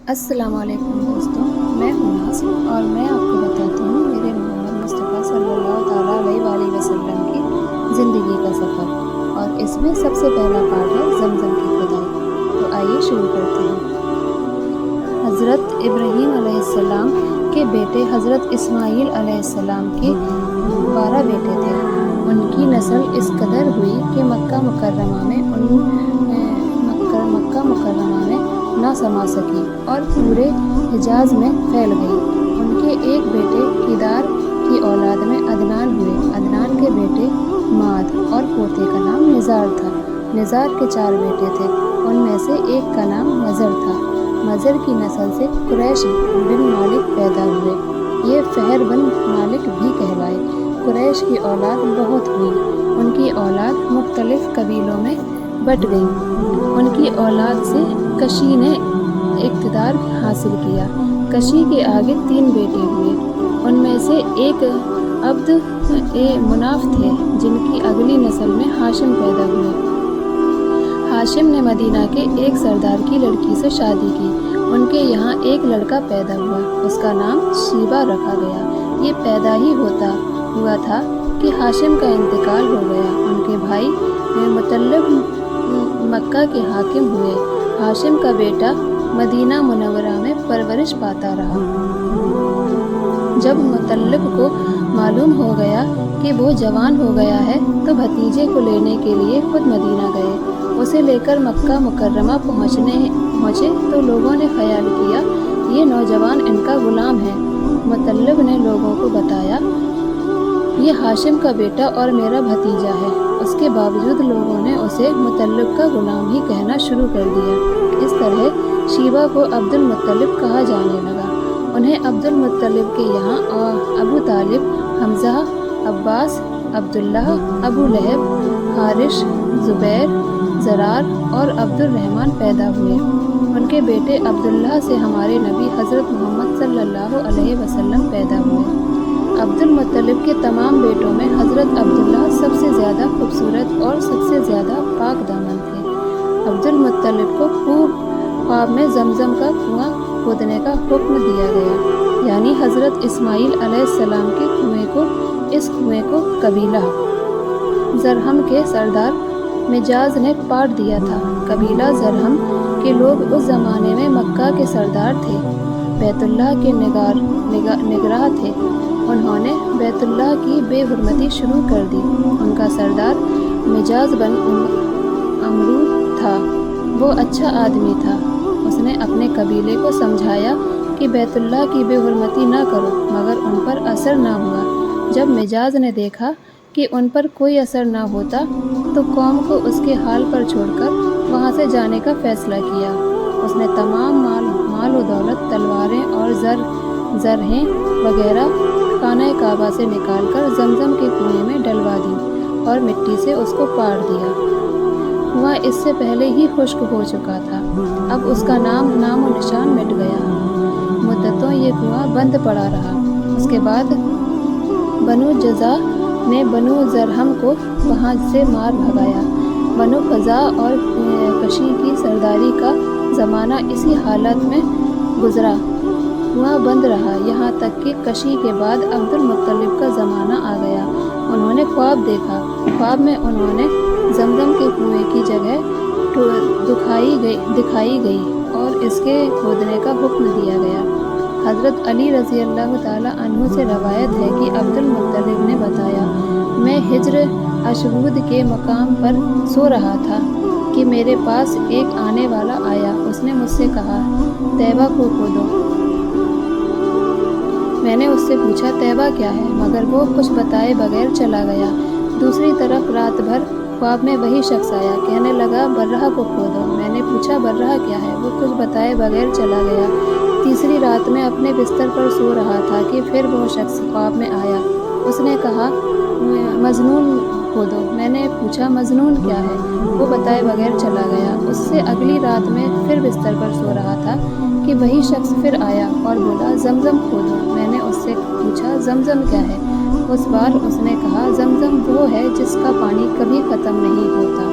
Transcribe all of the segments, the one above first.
السلام علیکم دوستوں، میں ہوں ناز اور میں آپ کو بتاتی ہوں میرے محمد مصطفیٰ صلی اللہ تعالیٰ علیہ وآلہ وسلم کی زندگی کا سفر، اور اس میں سب سے پہلا پارٹ ہے زمزم کی کھدائی۔ تو آئیے شروع کرتے ہیں۔ حضرت ابراہیم علیہ السلام کے بیٹے حضرت اسماعیل علیہ السلام کے 12 بیٹے تھے۔ ان کی نسل اس قدر ہوئی کہ مکہ مکرمہ میں نہ سما سکی اور پورے حجاز میں پھیل گئی۔ ان کے ایک بیٹے کیدار کی اولاد میں عدنان ہوئے۔ عدنان کے بیٹے معد اور پوتے کا نام نزار تھا۔ نزار کے 4 بیٹے تھے، ان میں سے ایک کا نام مزر تھا۔ مزر کی نسل سے قریش بن مالک پیدا ہوئے، یہ فہر بن مالک بھی کہلائے۔ قریش کی اولاد بہت ہوئی، ان کی اولاد مختلف قبیلوں میں بٹ گئی۔ ان کی اولاد سے کشی نے اقتدار حاصل کیا۔ کشی کے آگے 3 بیٹے ہوئے، ان میں سے ایک عبد مناف تھے، جن کی اگلی نسل میں ہاشم پیدا ہوئے۔ ہاشم نے مدینہ کے ایک سردار کی لڑکی سے شادی کی، ان کے یہاں ایک لڑکا پیدا ہوا، اس کا نام شیبہ رکھا گیا۔ یہ پیدا ہی ہوا تھا کہ ہاشم کا انتقال ہو گیا۔ ان کے بھائی مطلب مکہ کے حاکم ہوئے۔ ہاشم کا بیٹا مدینہ منورہ میں پرورش پاتا رہا۔ جب مطلب کو معلوم ہو گیا کہ وہ جوان ہو گیا ہے تو بھتیجے کو لینے کے لیے خود مدینہ گئے۔ اسے لے کر مکہ مکرمہ پہنچے تو لوگوں نے خیال کیا یہ نوجوان ان کا غلام ہے۔ مطلب نے لوگوں کو بتایا یہ ہاشم کا بیٹا اور میرا بھتیجا ہے۔ اس کے باوجود لوگوں نے اسے مطلب کا غلام ہی کہنا شروع کر دیا۔ اس طرح شیبہ کو عبد المطلب کہا جانے لگا۔ انہیں عبد المطلب کے یہاں ابو طالب، حمزہ، عباس، عبداللہ، ابو لہب، حارث، زبیر، زرار اور عبد الرحمن پیدا ہوئے۔ ان کے بیٹے عبداللہ سے ہمارے نبی حضرت محمد صلی اللہ علیہ وسلم پیدا ہوئے۔ عبد المطلب کے تمام بیٹوں میں حضرت عبداللہ سب سے زیادہ خوبصورت اور سب سے زیادہ پاک دامن تھے۔ عبد المطلب کو خواب میں زمزم کا کنواں کھودنے کا حکم دیا گیا، یعنی حضرت اسماعیل علیہ السلام کے اس کنویں کو قبیلہ زرہم کے سردار مجاز نے پاٹ دیا تھا۔ قبیلہ زرہم کے لوگ اس زمانے میں مکہ کے سردار تھے، بیت اللہ کے نگراں تھے۔ انہوں نے بیت اللہ کی بے حرمتی شروع کر دی۔ ان کا سردار مجاز بن عمرو تھا، وہ اچھا آدمی تھا۔ اس نے اپنے قبیلے کو سمجھایا کہ بیت اللہ کی بے حرمتی نہ کرو، مگر ان پر اثر نہ ہوا۔ جب مجاز نے دیکھا کہ ان پر کوئی اثر نہ ہوتا تو قوم کو اس کے حال پر چھوڑ کر وہاں سے جانے کا فیصلہ کیا۔ اس نے تمام مال و دولت، تلواریں اور زرہیں وغیرہ خانہ کعبہ سے نکال کر زمزم کے کنویں میں ڈلوا دی اور مٹی سے اس کو پاٹ دیا۔ کنواں اس سے پہلے ہی خشک ہو چکا تھا، اب اس کا نام و نشان مٹ گیا۔ مدتوں یہ کنواں بند پڑا رہا۔ اس کے بعد بنو جزا نے بنو زرہم کو وہاں سے مار بھگایا۔ بنو خزاع اور کشی کی سرداری کا زمانہ اسی حالت میں گزرا، کنواں بند رہا، یہاں تک کہ کشی کے بعد عبد المطلب کا زمانہ آ گیا۔ انہوں نے خواب دیکھا۔ خواب میں انہوں نے زمزم کے کنویں کی جگہ دکھائی گئی اور اس کے کھودنے کا حکم دیا گیا۔ حضرت علی رضی اللہ تعالیٰ عنہ سے روایت ہے کہ عبد المطلب نے بتایا، میں حجر اشود کے مقام پر سو رہا تھا کہ میرے پاس ایک آنے والا آیا۔ اس نے مجھ سے کہا طیبہ کو کھودو۔ میں نے اس سے پوچھا طیبہ کیا ہے، مگر وہ کچھ بتائے بغیر چلا گیا۔ دوسری طرف رات بھر خواب میں وہی شخص آیا، کہنے لگا برہ کو کھودو۔ میں نے پوچھا برہ کیا ہے، وہ کچھ بتائے بغیر چلا گیا۔ تیسری رات میں اپنے بستر پر سو رہا تھا کہ پھر وہ شخص خواب میں آیا، اس نے کہا مجنون کھودو۔ میں نے پوچھا مجنون کیا ہے، وہ بتائے بغیر چلا گیا۔ اس سے اگلی رات میں پھر بستر پر سو رہا تھا کہ وہی شخص پھر آیا اور بولا زمزم کھودو۔ میں نے اس سے پوچھا زمزم کیا ہے، اس بار اس نے کہا زمزم وہ ہے جس کا پانی کبھی ختم نہیں ہوتا،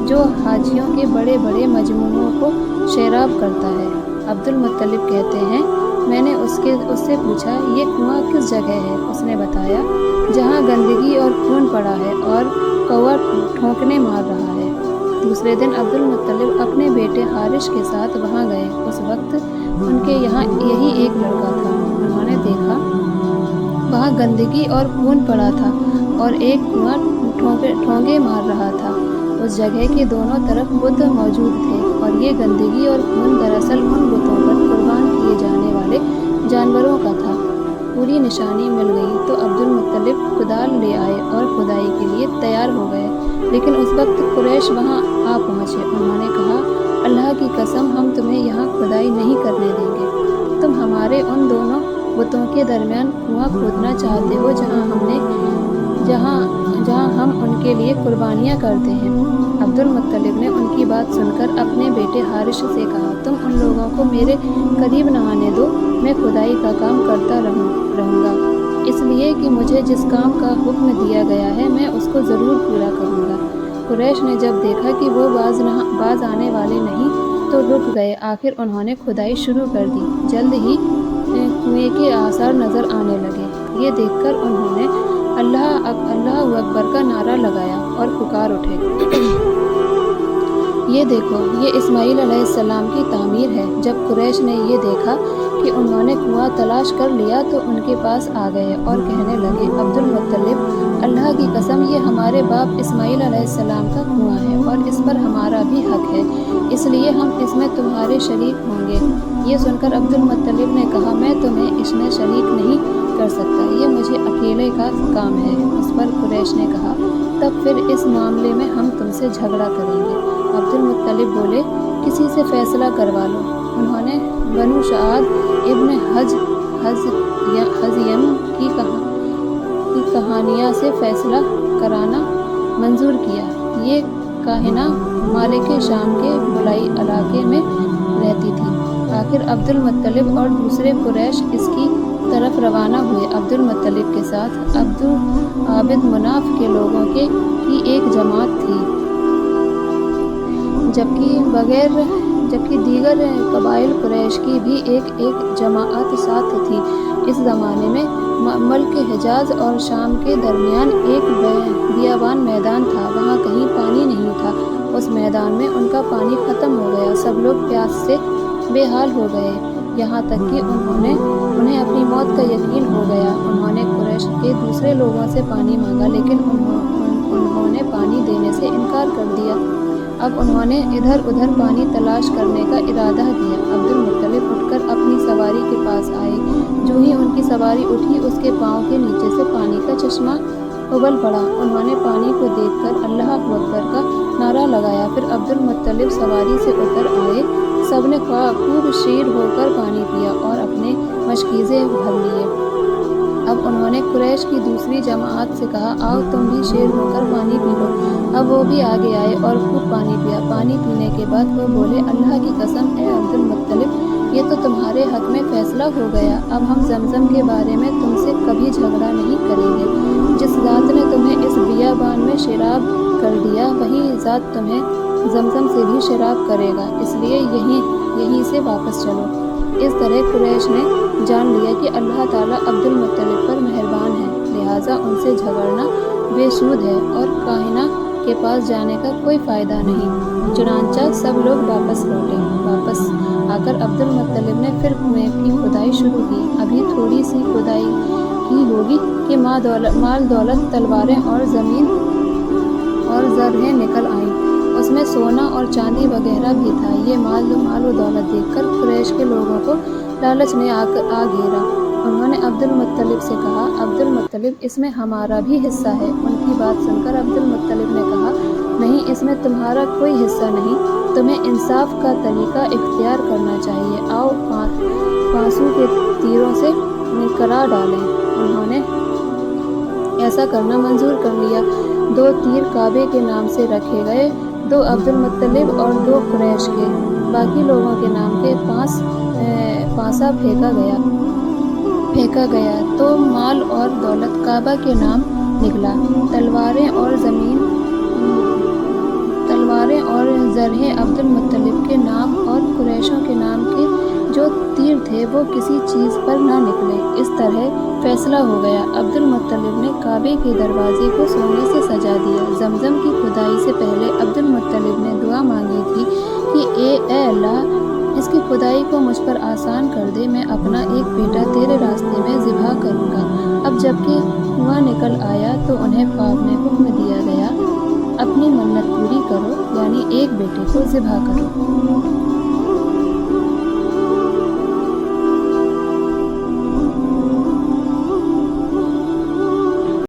جو حاجیوں کے بڑے بڑے مجموعوں کو سیراب کرتا ہے۔ عبد المطلب کہتے ہیں میں نے اس سے پوچھا یہ کنواں کس جگہ ہے؟ اس نے بتایا جہاں گندگی اور خون پڑا ہے اور کوا ٹھونکنے مار رہا ہے۔ دوسرے دن عبد المطلب اپنے بیٹے حارث کے ساتھ وہاں گئے۔ اس وقت ان کے یہاں یہی ایک لڑکا تھا۔ انہوں نے دیکھا وہاں گندگی اور خون پڑا تھا اور ایک کنواں ٹھونگے مار رہا تھا۔ اس جگہ کے دونوں طرف بت موجود تھے اور یہ گندگی اور خون دراصل ان بتوں پر قربان کیے جانے والے جانوروں کا تھا۔ پوری نشانی مل گئی تو عبد المطلب کدال لے آئے اور کھدائی کے لیے تیار ہو گئے، لیکن اس وقت قریش وہاں آ پہنچے۔ انہوں نے کہا اللہ کی قسم ہم تمہیں یہاں کھدائی نہیں کرنے دیں گے، تم ہمارے ان دونوں بتوں کے درمیان کنواں کھودنا چاہتے ہو جہاں ہم ان کے لیے قربانیاں کرتے ہیں۔ عبد المطلب نے ان کی بات سن کر اپنے بیٹے حارث سے کہا تم ان لوگوں کو میرے قریب نہ آنے دو، میں کھدائی کا کام کرتا رہوں گا، اس لیے کہ مجھے جس کام کا حکم دیا گیا ہے میں اس کو ضرور پورا کروں گا۔ قریش نے جب دیکھا کہ وہ باز آنے والے نہیں تو رک گئے۔ آخر انہوں نے کھدائی شروع کر دی۔ جلد ہی کنویں کے آثار نظر آنے لگے۔ یہ دیکھ کر انہوں نے اللہ اکبر کا نعرہ لگایا اور پکار اٹھے یہ دیکھو یہ اسماعیل علیہ السلام کی تعمیر ہے۔ جب قریش نے یہ دیکھا کہ انہوں نے کنواں تلاش کر لیا تو ان کے پاس آ گئے اور کہنے لگے عبد المطلب اللہ کی قسم یہ ہمارے باپ اسماعیل علیہ السلام کا کنواں ہے اور اس پر ہمارا بھی حق ہے، اس لیے ہم اس میں تمہارے شریک ہوں گے۔ یہ سن کر عبد المطلب نے کہا میں تمہیں اس میں شریک نہیں کر سکتا، یہ مجھے اکیلے کا کام ہے۔ اس پر قریش نے کہا تب پھر اس معاملے میں ہم تم سے جھگڑا کریں گے۔ عبد المطلب بولے کسی سے فیصلہ کروا لو۔ انہوں نے بنو سعد ابن حزیم کی کہانیاں سے فیصلہ کرانا منظور کیا۔ یہ کاہنہ مالک شام کے بلائی علاقے میں رہتی تھی۔ آخر عبد المطلب اور دوسرے قریش اس کی طرف روانہ ہوئے۔ عبد المطلب کے ساتھ عبد مناف کے لوگوں کی ایک جماعت تھی، جبکہ دیگر قبائل قریش کی بھی ایک جماعت ساتھ تھی۔ اس زمانے میں ملک حجاز اور شام کے درمیان ایک بیابان میدان تھا، وہاں کہیں پانی نہیں تھا۔ اس میدان میں ان کا پانی ختم ہو گیا، سب لوگ پیاس سے بے حال ہو گئے، یہاں تک کہ انہیں اپنی موت کا یقین ہو گیا۔ انہوں نے قریش کے دوسرے لوگوں سے پانی مانگا لیکن انہوں نے پانی دینے سے انکار کر دیا۔ اب انہوں نے ادھر ادھر پانی تلاش کرنے کا ارادہ کیا۔ عبد المطلب اٹھ کر اپنی سواری کے پاس آئے، جو ہی ان کی سواری اٹھی اس کے پاؤں کے نیچے سے پانی کا چشمہ ابل پڑا۔ انہوں نے پانی کو دیکھ کر اللہ اکبر کا نعرہ لگایا، پھر عبد المطلب سواری سے اتر آئے، سب نے خوب شیر ہو کر پانی پیا اور اپنے مشکیزے بھر لیے۔ اب انہوں نے قریش کی دوسری جماعت سے کہا آؤ تم بھی شیر ہو کر پانی پی لو۔ اب وہ بھی آگے آئے اور خوب پانی پیا۔ پانی پینے کے بعد وہ بولے اللہ کی قسم اے عبد المطلب یہ تو تمہارے حق میں فیصلہ ہو گیا، اب ہم زمزم کے بارے میں تم سے کبھی جھگڑا نہیں کریں گے۔ جس ذات نے تمہیں اس بیابان میں شراب کر دیا وہی ذات تمہیں زمزم سے بھی شراب کرے گا، اس لیے یہیں سے واپس چلو۔ اس طرح قریش نے جان لیا کہ اللہ تعالیٰ عبد المطلب پر مہربان ہے، لہٰذا ان سے جھگڑنا بے سود ہے اور کاہنہ کے پاس جانے کا کوئی فائدہ نہیں۔ چنانچہ سب لوگ واپس لوٹے۔ واپس آ کر عبد المطلب نے پھر کنویں کی کھدائی شروع کی۔ ابھی تھوڑی سی کھدائی کی ہوگی کہ مال دولت، تلواریں اور زمین اور زرہیں نکل آئیں۔ اس میں سونا اور چاندی وغیرہ بھی تھا۔ یہ مال و دولت دیکھ کر قریش کے لوگوں کو لالچ نے آ گھیرا۔ انہوں نے عبد المطلب سے کہا عبد المطلب اس میں ہمارا بھی حصہ ہے۔ ان کی بات سن کر عبد المطلب نے کہا نہیں، اس میں تمہارا کوئی حصہ نہیں، تمہیں انصاف کا طریقہ اختیار کرنا چاہیے، آؤ پانسوں کے تیروں سے کرا ڈالیں۔ انہوں نے ایسا کرنا منظور کر لیا۔ 2 تیر کعبے کے نام سے رکھے گئے، 2 عبد المطلب اور 2 قریش کے، باقی لوگوں کے نام کے پانسا پھینکا گیا تو مال اور دولت کعبہ کے نام نکلا، تلواریں اور زرہیں عبد المطلب کے نام اور قریشوں کے نام کے تیر تھے وہ کسی چیز پر نہ نکلے۔ اس طرح فیصلہ ہو گیا۔ عبد المطلب نے کعبے کے دروازے کو سونے سے سجا دیا۔ زمزم کی کھدائی سے پہلے عبد المطلب نے دعا مانگی تھی کہ اے اللہ، اس کی کھدائی کو مجھ پر آسان کر دے، میں اپنا ایک بیٹا تیرے راستے میں ذبح کروں گا۔ اب جبکہ کنواں نکل آیا تو انہیں خواب میں حکم دیا گیا، اپنی منت پوری کرو، یعنی ایک بیٹے کو ذبح کرو۔